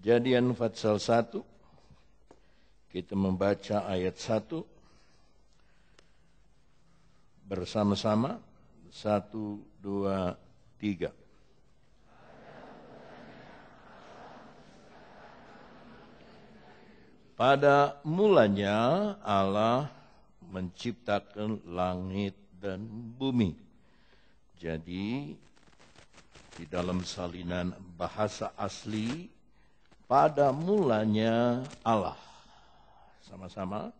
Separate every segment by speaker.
Speaker 1: Kejadian pasal 1, kita membaca ayat 1 bersama-sama. 1, 2, 3. Pada mulanya Allah menciptakan langit dan bumi. Jadi di dalam salinan bahasa asli, pada mulanya Allah. Sama-sama.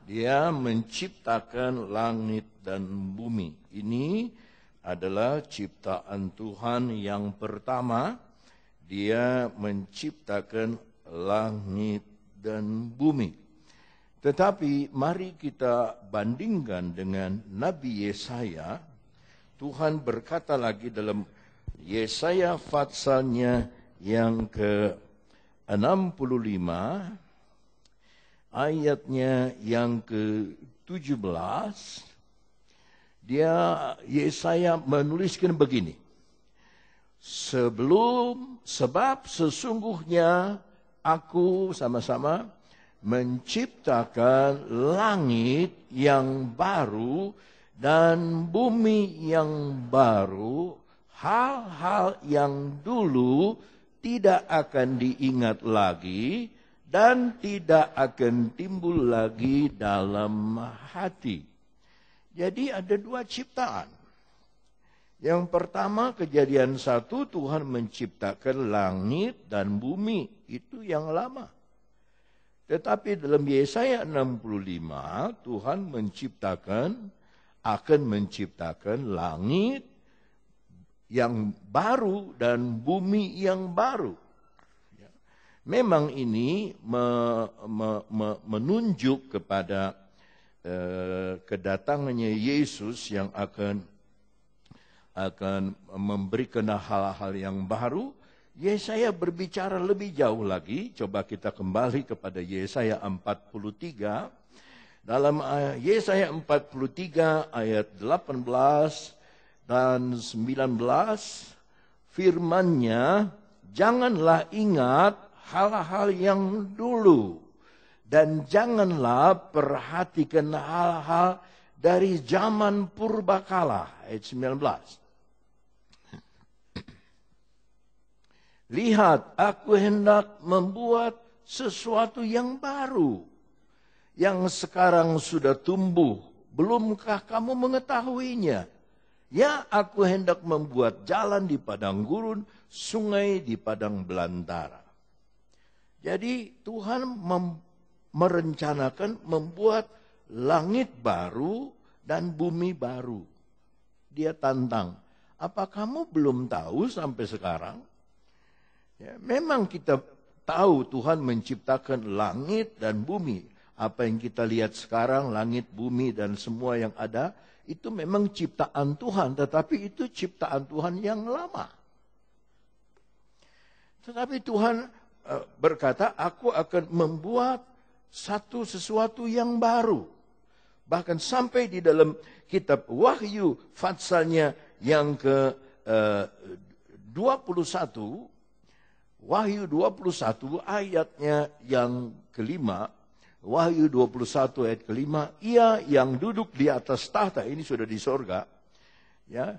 Speaker 1: Dia menciptakan langit dan bumi. Ini adalah ciptaan Tuhan yang pertama. Dia menciptakan langit dan bumi. Tetapi mari kita bandingkan dengan Nabi Yesaya. Tuhan berkata lagi dalam Yesaya pasalnya yang ke-65, ayatnya yang ke-17, Yesaya menuliskan begini. Sebab sesungguhnya aku sama-sama menciptakan langit yang baru dan bumi yang baru, hal-hal yang dulu tidak akan diingat lagi dan tidak akan timbul lagi dalam hati. Jadi ada dua ciptaan. Yang pertama, Kejadian 1, Tuhan menciptakan langit dan bumi. Itu yang lama. Tetapi dalam Yesaya 65, Tuhan akan menciptakan langit yang baru dan bumi yang baru. Memang ini menunjuk kepada kedatangannya Yesus yang akan memberikan hal-hal yang baru. Yesaya berbicara lebih jauh lagi. Coba kita kembali kepada Yesaya 43. Dalam Yesaya 43 ayat 18 dan 19, firman-Nya, janganlah ingat hal-hal yang dulu, dan janganlah perhatikan hal-hal dari zaman purbakala. Ayat 19. Lihat, aku hendak membuat sesuatu yang baru, yang sekarang sudah tumbuh. Belumkah kamu mengetahuinya? Ya, aku hendak membuat jalan di padang gurun, sungai di padang belantara. Jadi Tuhan merencanakan membuat langit baru dan bumi baru. Dia tantang, apa kamu belum tahu sampai sekarang? Ya, memang kita tahu Tuhan menciptakan langit dan bumi. Apa yang kita lihat sekarang, langit, bumi, dan semua yang ada, itu memang ciptaan Tuhan. Tetapi itu ciptaan Tuhan yang lama. Tetapi Tuhan berkata, aku akan membuat sesuatu yang baru. Bahkan sampai di dalam kitab Wahyu, pasalnya yang ke-21, Wahyu 21 ayatnya yang kelima, Wahyu 21 ayat kelima, ia yang duduk di atas tahta, ini sudah di sorga, ya,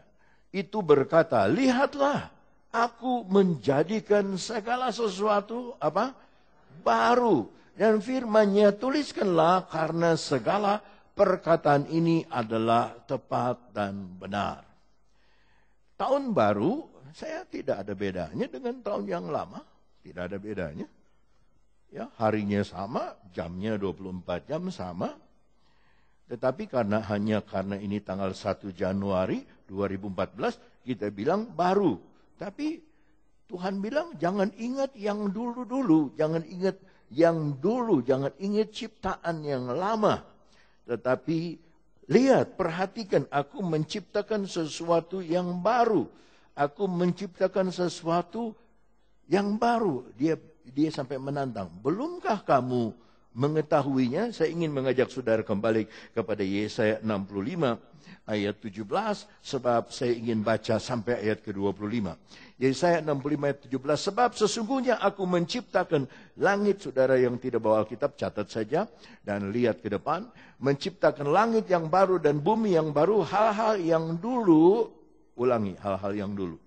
Speaker 1: itu berkata, lihatlah, aku menjadikan segala sesuatu baru. Dan firman-Nya, tuliskanlah karena segala perkataan ini adalah tepat dan benar. Tahun baru, saya tidak ada bedanya dengan tahun yang lama. Tidak ada bedanya. Ya, harinya sama, jamnya 24 jam sama. Tetapi karena ini tanggal 1 Januari 2014, kita bilang baru. Tapi Tuhan bilang jangan ingat yang dulu-dulu, jangan ingat yang dulu, jangan ingat ciptaan yang lama. Tetapi lihat, perhatikan, aku menciptakan sesuatu yang baru. Aku menciptakan sesuatu yang baru. Dia sampai menantang, belumkah kamu mengetahuinya, saya ingin mengajak saudara kembali kepada Yesaya 65 ayat 17, sebab saya ingin baca sampai ayat ke-25. Yesaya 65 ayat 17, sebab sesungguhnya aku menciptakan langit, saudara yang tidak bawa Alkitab, catat saja dan lihat ke depan, menciptakan langit yang baru dan bumi yang baru, hal-hal yang dulu, ulangi, hal-hal yang dulu.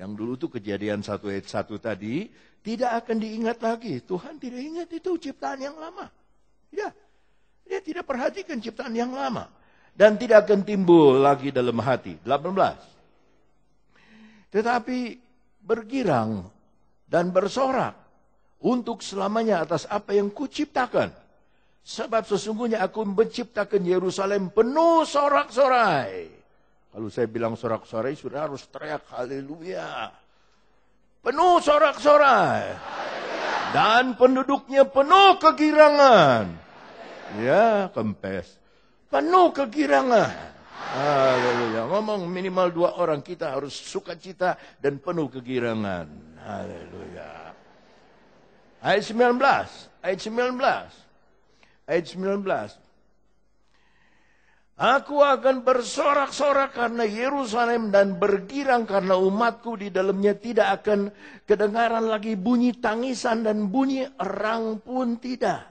Speaker 1: Yang dulu itu Kejadian 1 ayat 1 tadi, tidak akan diingat lagi. Tuhan tidak ingat itu ciptaan yang lama. Tidak. Dia tidak perhatikan ciptaan yang lama. Dan tidak akan timbul lagi dalam hati. 18. Tetapi bergirang dan bersorak untuk selamanya atas apa yang kuciptakan. Sebab sesungguhnya aku menciptakan Yerusalem penuh sorak-sorai. Kalau saya bilang sorak-sorai, sudah harus teriak haleluya. Penuh sorak-sorai. Dan penduduknya penuh kegirangan. Ya, kempes. Penuh kegirangan. Haleluya. Ngomong minimal 2 orang, kita harus sukacita dan penuh kegirangan. Haleluya. Ayat 19. Ayat 19. Ayat 19. Aku akan bersorak-sorak karena Yerusalem dan bergirang karena umatku di dalamnya, tidak akan kedengaran lagi bunyi tangisan dan bunyi erang pun tidak.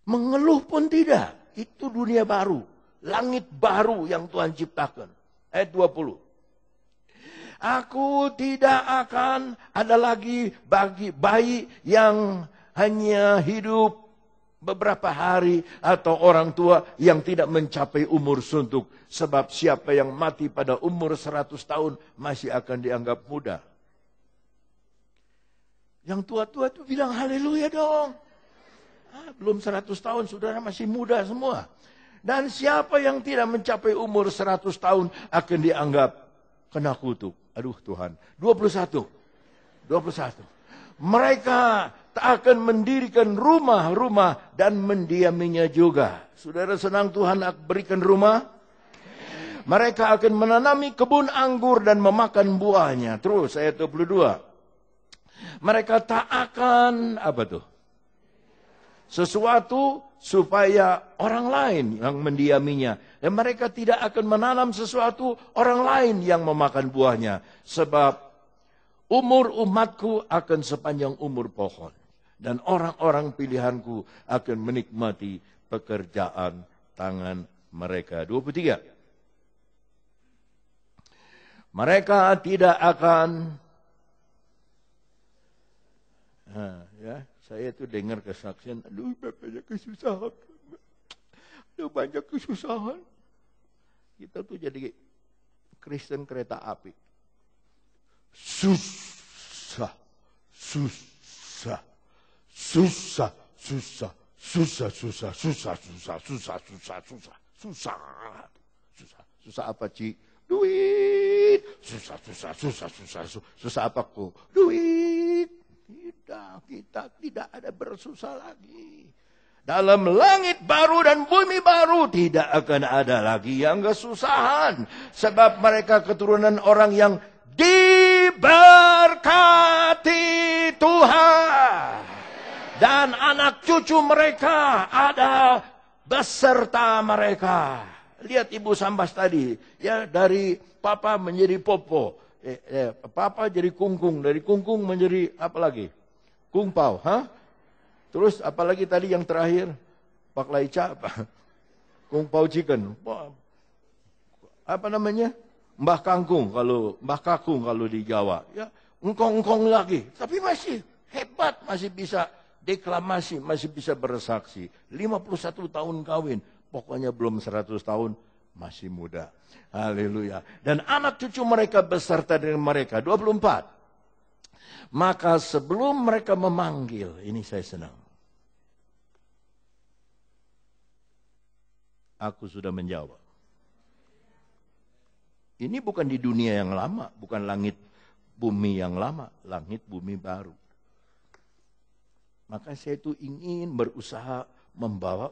Speaker 1: Mengeluh pun tidak. Itu dunia baru. Langit baru yang Tuhan ciptakan. Ayat 20. Aku tidak akan ada lagi bagi bayi yang hanya hidup beberapa hari atau orang tua yang tidak mencapai umur suntuk. Sebab siapa yang mati pada umur 100 tahun masih akan dianggap muda. Yang tua-tua itu bilang haleluya dong. Belum 100 tahun saudara masih muda semua. Dan siapa yang tidak mencapai umur 100 tahun akan dianggap kena kutuk. Aduh Tuhan. 21. Mereka tak akan mendirikan rumah-rumah dan mendiaminya juga. Saudara senang Tuhan berikan rumah? Mereka akan menanami kebun anggur dan memakan buahnya. Terus ayat 22. Mereka tak akan, apa tuh? Sesuatu supaya orang lain yang mendiaminya. Dan mereka tidak akan menanam sesuatu orang lain yang memakan buahnya. Sebab umur umatku akan sepanjang umur pohon. Dan orang-orang pilihanku akan menikmati pekerjaan tangan mereka. 23. Mereka tidak akan... saya tuh dengar kesaksian, aduh banyak kesusahan. Aduh banyak kesusahan. Kita tuh jadi Kristen kereta api. Susah. Susah apa, Ci? Duit. Susah apa, Ku? Duit. Tidak, kita tidak ada bersusah lagi. Dalam langit baru dan bumi baru tidak akan ada lagi yang kesusahan. Sebab mereka keturunan orang yang diberkati Tuhan. Dan anak cucu mereka ada beserta mereka. Lihat Ibu Sambas tadi. Ya, dari papa menjadi popo. Papa jadi kungkung. Dari kungkung menjadi apa lagi? Kungpau. Terus apalagi tadi yang terakhir? Pak Laica apa? Kungpau chicken. Apa namanya? Mbah Kakung kalau di Jawa. Ya, engkong-engkong lagi. Tapi masih hebat, masih bisa deklamasi, masih bisa bersaksi. 51 tahun kawin, pokoknya belum 100 tahun, masih muda. Haleluya. Dan anak cucu mereka beserta dengan mereka. 24. Maka sebelum mereka memanggil, ini saya senang. Aku sudah menjawab. Ini bukan di dunia yang lama, bukan langit bumi yang lama, langit bumi baru. Maka saya itu ingin berusaha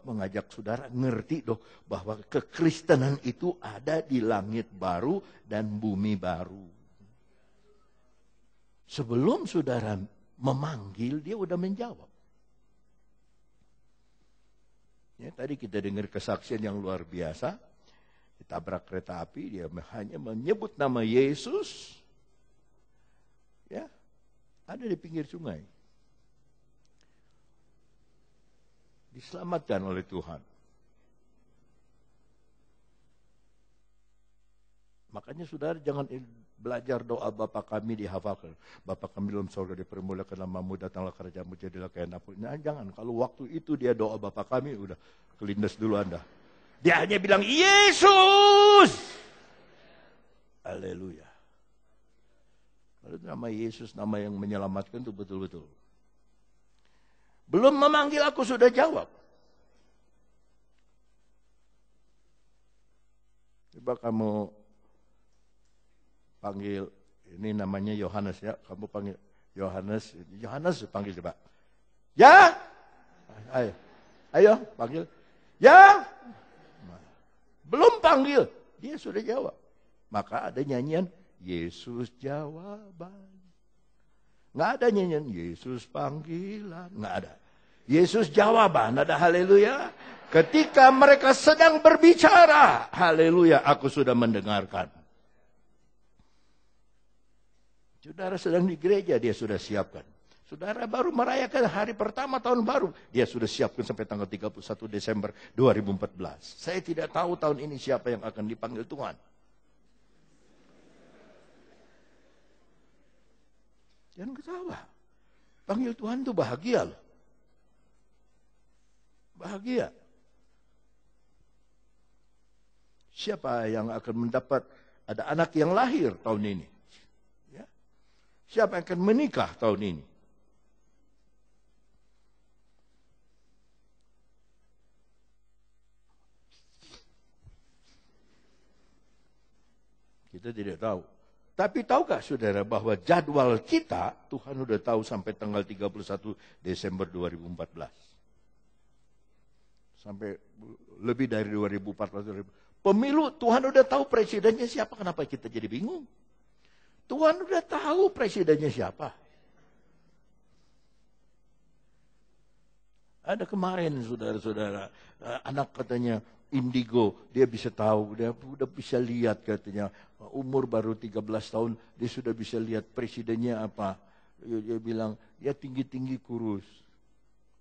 Speaker 1: mengajak saudara ngerti dong bahwa kekristenan itu ada di langit baru dan bumi baru. Sebelum saudara memanggil, dia udah menjawab. Ya, tadi kita dengar kesaksian yang luar biasa. Ditabrak kereta api, dia hanya menyebut nama Yesus. Ya, ada di pinggir sungai. Diselamatkan oleh Tuhan. Makanya saudara jangan belajar doa Bapa kami dihafalkan. Bapa kami dalam surga dipermulakan namamu, datanglah kerajaanmu, jadilah kehendakmu. Nah, jangan, kalau waktu itu dia doa Bapa kami, udah kelindas dulu Anda. Dia hanya bilang Yesus. Haleluya. Kalau nama Yesus, nama yang menyelamatkan itu betul-betul. Belum memanggil aku sudah jawab. Coba kamu panggil, ini namanya Yohanes ya, kamu panggil Yohanes, panggil coba. Ya, ayo panggil. Ya, belum panggil, dia sudah jawab. Maka ada nyanyian Yesus jawaban. Nggak ada nyanyian Yesus panggilan, nggak ada. Yesus jawaban, ada haleluya. Ketika mereka sedang berbicara, haleluya, aku sudah mendengarkan. Saudara sedang di gereja, dia sudah siapkan. Saudara baru merayakan hari pertama tahun baru, dia sudah siapkan sampai tanggal 31 Desember 2014. Saya tidak tahu tahun ini siapa yang akan dipanggil Tuhan. Jangan ketawa. Panggil Tuhan itu bahagia loh. Bahagia. Siapa yang akan mendapat, ada anak yang lahir tahun ini? Ya. Siapa yang akan menikah tahun ini? Kita tidak tahu. Tapi tahukah saudara bahwa jadwal kita, Tuhan sudah tahu sampai tanggal 31 Desember 2014. Sampai lebih dari 2014. Pemilu, Tuhan sudah tahu presidennya siapa, kenapa kita jadi bingung? Tuhan sudah tahu presidennya siapa. Ada kemarin saudara-saudara, anak katanya indigo, dia bisa tahu, dia udah bisa lihat katanya, umur baru 13 tahun, dia sudah bisa lihat presidennya apa. Dia bilang, dia tinggi-tinggi kurus.